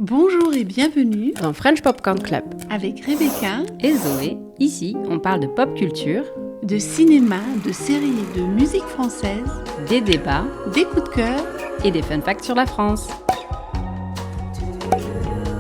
Bonjour et bienvenue dans French Popcorn Club avec Rebecca et Zoé. Ici, on parle de pop culture, de cinéma, de séries et de musique française, des débats, des coups de cœur et des fun facts sur la France.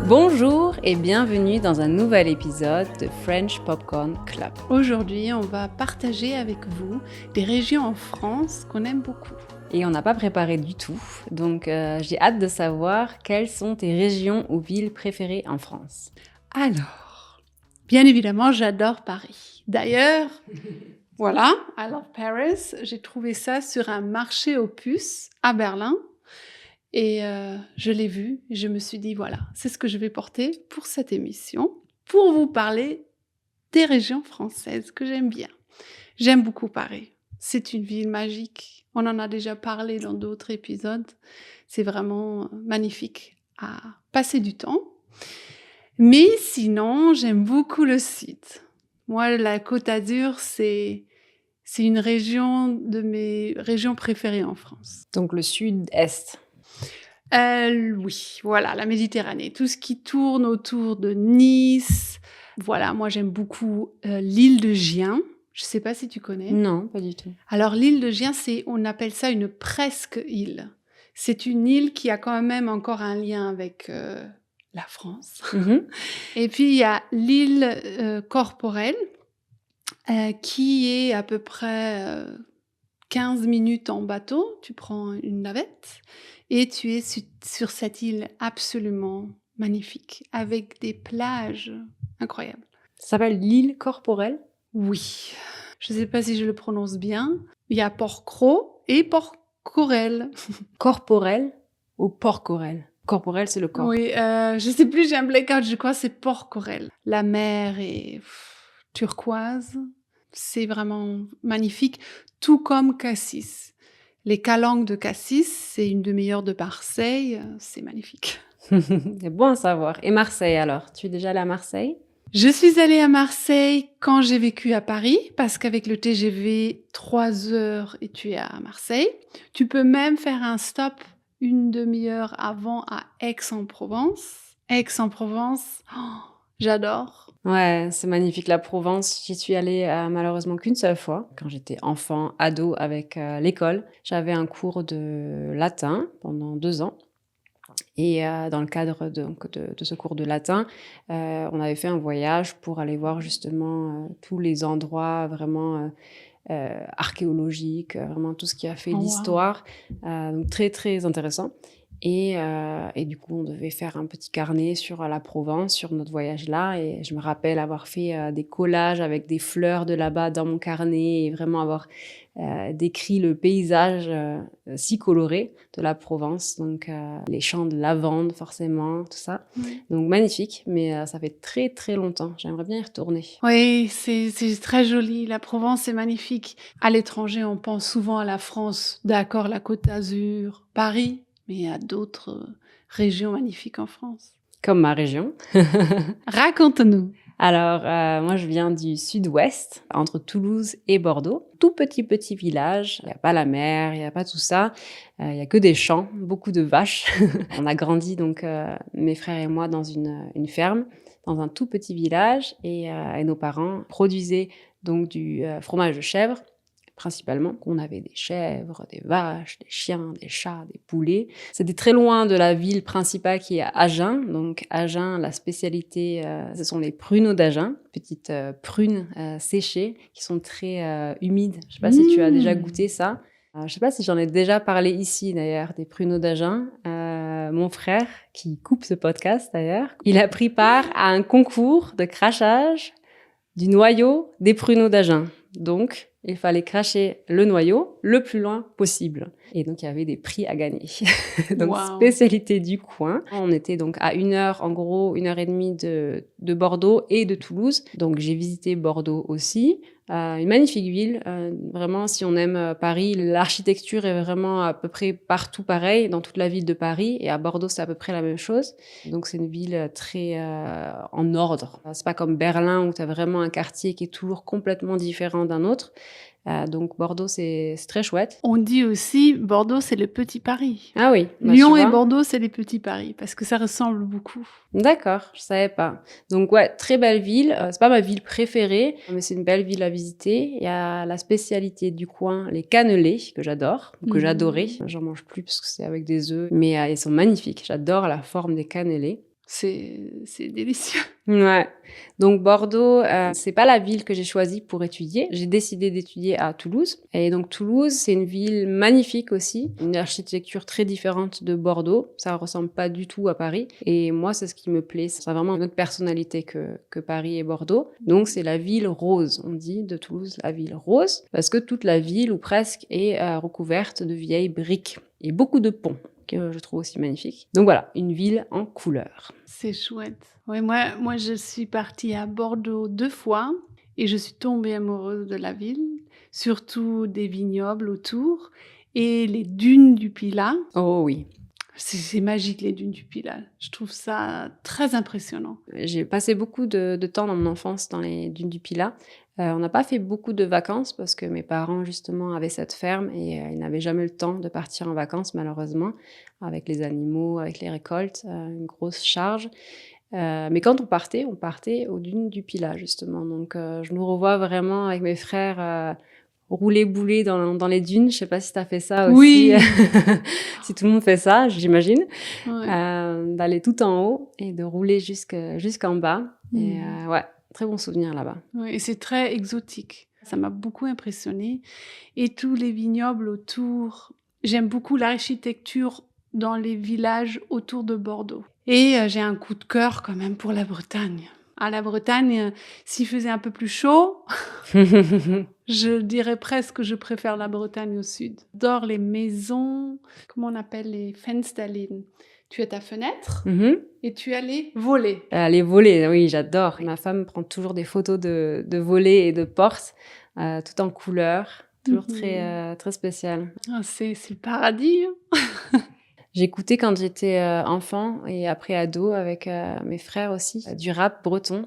Bonjour et bienvenue dans un nouvel épisode de French Popcorn Club. Aujourd'hui, on va partager avec vous des régions en France qu'on aime beaucoup. Et on n'a pas préparé du tout, donc j'ai hâte de savoir quelles sont tes régions ou villes préférées en France. Alors, bien évidemment, j'adore Paris. D'ailleurs, voilà, I love Paris. J'ai trouvé ça sur un marché aux puces à Berlin. Et je l'ai vu et je me suis dit, voilà, c'est ce que je vais porter pour cette émission, pour vous parler des régions françaises que j'aime bien. J'aime beaucoup Paris. C'est une ville magique. On en a déjà parlé dans d'autres épisodes. C'est vraiment magnifique à passer du temps. Mais sinon, j'aime beaucoup le sud. Moi, la Côte d'Azur, c'est une région de mes régions préférées en France. Donc le sud-est. Oui, voilà, la Méditerranée. Tout ce qui tourne autour de Nice. Voilà, moi j'aime beaucoup l'île de Gien. Je ne sais pas si tu connais. Non, pas du tout. Alors l'île de Gien, on appelle ça une presque-île. C'est une île qui a quand même encore un lien avec la France. Mm-hmm. Et puis il y a l'île Corporelle, qui est à peu près 15 minutes en bateau. Tu prends une navette et tu es sur cette île absolument magnifique, avec des plages incroyables. Ça s'appelle l'île Corporelle ? Oui, je ne sais pas si je le prononce bien. Il y a Port-Cros et Port-Corel. Corporelle ou Port-Corel ? Corporel, c'est le corps. Oui, je ne sais plus, j'ai un blackout, je crois que c'est Port-Corel. La mer est turquoise, c'est vraiment magnifique, tout comme Cassis. Les calanques de Cassis, c'est une demi-heure de Marseille, c'est magnifique. C'est bon à savoir. Et Marseille alors ? Tu es déjà allée à Marseille ? Je suis allée à Marseille quand j'ai vécu à Paris, parce qu'avec le TGV, 3 heures et tu es à Marseille. Tu peux même faire un stop une demi-heure avant à Aix-en-Provence. Aix-en-Provence, j'adore. Ouais, c'est magnifique la Provence. J'y suis allée malheureusement qu'une seule fois, quand j'étais enfant, ado avec l'école. J'avais un cours de latin pendant 2 ans. Et dans le cadre de ce cours de latin, on avait fait un voyage pour aller voir justement tous les endroits vraiment archéologiques, vraiment tout ce qui a fait l'histoire. Donc très, très intéressant. Et du coup, on devait faire un petit carnet sur la Provence, sur notre voyage-là. Et je me rappelle avoir fait des collages avec des fleurs de là-bas dans mon carnet et vraiment avoir décrit le paysage si coloré de la Provence. Donc, les champs de lavande, forcément, tout ça. Oui. Donc, magnifique, mais ça fait très, très longtemps. J'aimerais bien y retourner. Oui, c'est très joli. La Provence, c'est magnifique. À l'étranger, on pense souvent à la France. D'accord, la Côte d'Azur, Paris. Mais il y a d'autres régions magnifiques en France. Comme ma région. Raconte-nous. Alors, moi, je viens du sud-ouest, entre Toulouse et Bordeaux. Tout petit village. Il n'y a pas la mer, il n'y a pas tout ça. Il n'y a que des champs, beaucoup de vaches. On a grandi, donc, mes frères et moi, dans une ferme, dans un tout petit village. Et nos parents produisaient donc du fromage de chèvre, principalement. On avait des chèvres, des vaches, des chiens, des chats, des poulets. C'était très loin de la ville principale qui est Agen. Donc Agen, la spécialité, ce sont les pruneaux d'Agen, petites prunes séchées qui sont très humides. Je ne sais pas si tu as déjà goûté ça. Je ne sais pas si j'en ai déjà parlé ici d'ailleurs, des pruneaux d'Agen. Mon frère, qui coupe ce podcast d'ailleurs, il a pris part à un concours de crachage du noyau des pruneaux d'Agen. Donc, il fallait cracher le noyau le plus loin possible. Et donc, il y avait des prix à gagner. Donc, spécialité du coin. On était donc à 1 heure, en gros, 1h30 de Bordeaux et de Toulouse. Donc, j'ai visité Bordeaux aussi. Une magnifique ville. Vraiment, si on aime Paris, l'architecture est vraiment à peu près partout pareil, dans toute la ville de Paris. Et à Bordeaux, c'est à peu près la même chose. Donc, c'est une ville très en ordre. C'est pas comme Berlin où tu as vraiment un quartier qui est toujours complètement différent d'un autre. Donc Bordeaux, c'est très chouette. On dit aussi Bordeaux, c'est le petit Paris. Ah oui, bah, Lyon tu et vois. Bordeaux, c'est les petits Paris parce que ça ressemble beaucoup. D'accord, je savais pas. Donc ouais, très belle ville. C'est pas ma ville préférée, mais c'est une belle ville à visiter. Il y a la spécialité du coin, les cannelés, que j'adore, ou que j'adorais. J'en mange plus parce que c'est avec des œufs, mais ils sont magnifiques. J'adore la forme des cannelés. C'est délicieux. Ouais. Donc Bordeaux, c'est pas la ville que j'ai choisie pour étudier. J'ai décidé d'étudier à Toulouse. Et donc Toulouse, c'est une ville magnifique aussi, une architecture très différente de Bordeaux. Ça ressemble pas du tout à Paris. Et moi, c'est ce qui me plaît. Ça a vraiment une autre personnalité que Paris et Bordeaux. Donc c'est la ville rose. On dit de Toulouse la ville rose parce que toute la ville ou presque est recouverte de vieilles briques et beaucoup de ponts, que je trouve aussi magnifique. Donc voilà, une ville en couleurs. C'est chouette. Ouais, moi, je suis partie à Bordeaux 2 fois et je suis tombée amoureuse de la ville, surtout des vignobles autour et les dunes du Pilat. Oh oui. C'est magique, les dunes du Pilat. Je trouve ça très impressionnant. J'ai passé beaucoup de temps dans mon enfance dans les dunes du Pilat. On n'a pas fait beaucoup de vacances parce que mes parents, justement, avaient cette ferme et ils n'avaient jamais le temps de partir en vacances, malheureusement, avec les animaux, avec les récoltes, une grosse charge. Mais quand on partait aux dunes du Pilat, justement. Donc, je nous revois vraiment avec mes frères rouler bouler dans les dunes. Je sais pas si tu as fait ça aussi. Oui. Si tout le monde fait ça, j'imagine. Ouais. D'aller tout en haut et de rouler jusqu'en bas. Et ouais, très bon souvenir là-bas. Ouais, et c'est très exotique. Ça m'a beaucoup impressionnée. Et tous les vignobles autour. J'aime beaucoup l'architecture dans les villages autour de Bordeaux. Et j'ai un coup de cœur quand même pour la Bretagne. À la Bretagne, s'il faisait un peu plus chaud, je dirais presque que je préfère la Bretagne au sud. J'adore les maisons, comment on appelle les Fensterläden. Tu as ta fenêtre et tu as les volets. Les volets, oui, j'adore. Ma femme prend toujours des photos de volets et de portes, tout en couleur, toujours très, très spécial. Ah, c'est le paradis. J'écoutais quand j'étais enfant et après ado avec mes frères aussi, du rap breton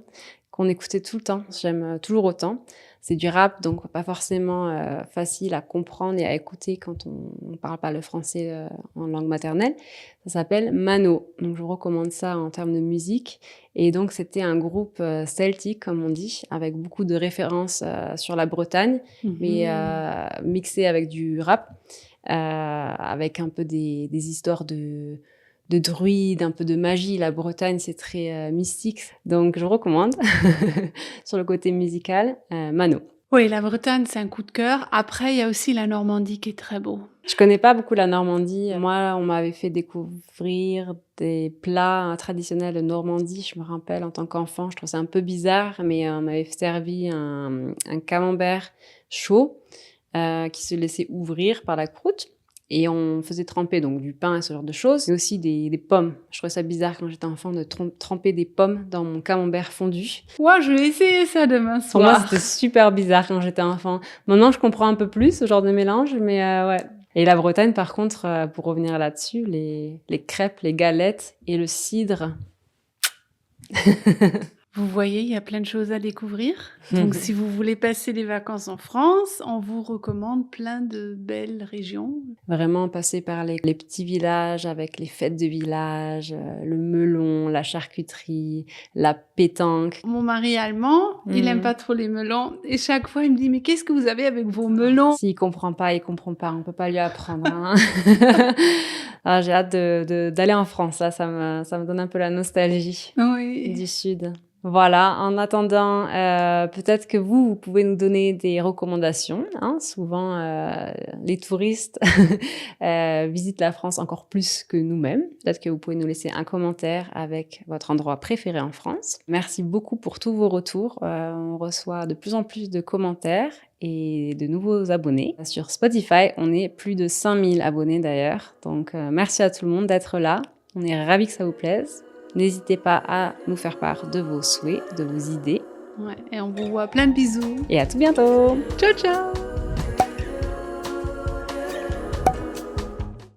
qu'on écoutait tout le temps. J'aime toujours autant. C'est du rap, donc pas forcément facile à comprendre et à écouter quand on parle pas le français en langue maternelle. Ça s'appelle Mano. Donc je vous recommande ça en termes de musique. Et donc c'était un groupe celtique, comme on dit, avec beaucoup de références sur la Bretagne, mais mixé avec du rap. Avec un peu des histoires de druides, un peu de magie. La Bretagne, c'est très mystique. Donc, je recommande, sur le côté musical, Mano. Oui, la Bretagne, c'est un coup de cœur. Après, il y a aussi la Normandie qui est très beau. Je connais pas beaucoup la Normandie. Moi, on m'avait fait découvrir des plats traditionnels de Normandie, je me rappelle, en tant qu'enfant. Je trouve ça un peu bizarre, mais on m'avait servi un camembert chaud qui se laissait ouvrir par la croûte. Et on faisait tremper donc du pain et ce genre de choses, mais aussi des pommes. Je trouvais ça bizarre quand j'étais enfant de tremper des pommes dans mon camembert fondu. Ouais, je vais essayer ça demain soir. Pour moi, c'était super bizarre quand j'étais enfant. Maintenant, je comprends un peu plus ce genre de mélange, mais ouais. Et la Bretagne, par contre, pour revenir là-dessus, les crêpes, les galettes et le cidre. Vous voyez, il y a plein de choses à découvrir. Donc, si vous voulez passer les vacances en France, on vous recommande plein de belles régions. Vraiment passer par les petits villages avec les fêtes de village, le melon, la charcuterie, la pétanque. Mon mari allemand, il aime pas trop les melons. Et chaque fois, il me dit, mais qu'est-ce que vous avez avec vos melons? S'il comprend pas, il comprend pas. On peut pas lui apprendre. Hein. Alors, j'ai hâte d'aller en France. Là, ça me donne un peu la nostalgie du Sud. Voilà, en attendant, peut-être que vous pouvez nous donner des recommandations. Hein. Souvent, les touristes visitent la France encore plus que nous-mêmes. Peut-être que vous pouvez nous laisser un commentaire avec votre endroit préféré en France. Merci beaucoup pour tous vos retours. On reçoit de plus en plus de commentaires et de nouveaux abonnés. Sur Spotify, on est plus de 5000 abonnés d'ailleurs. Donc, merci à tout le monde d'être là. On est ravis que ça vous plaise. N'hésitez pas à nous faire part de vos souhaits, de vos idées. Ouais, et on vous voit plein de bisous. Et à tout bientôt. Ciao, ciao.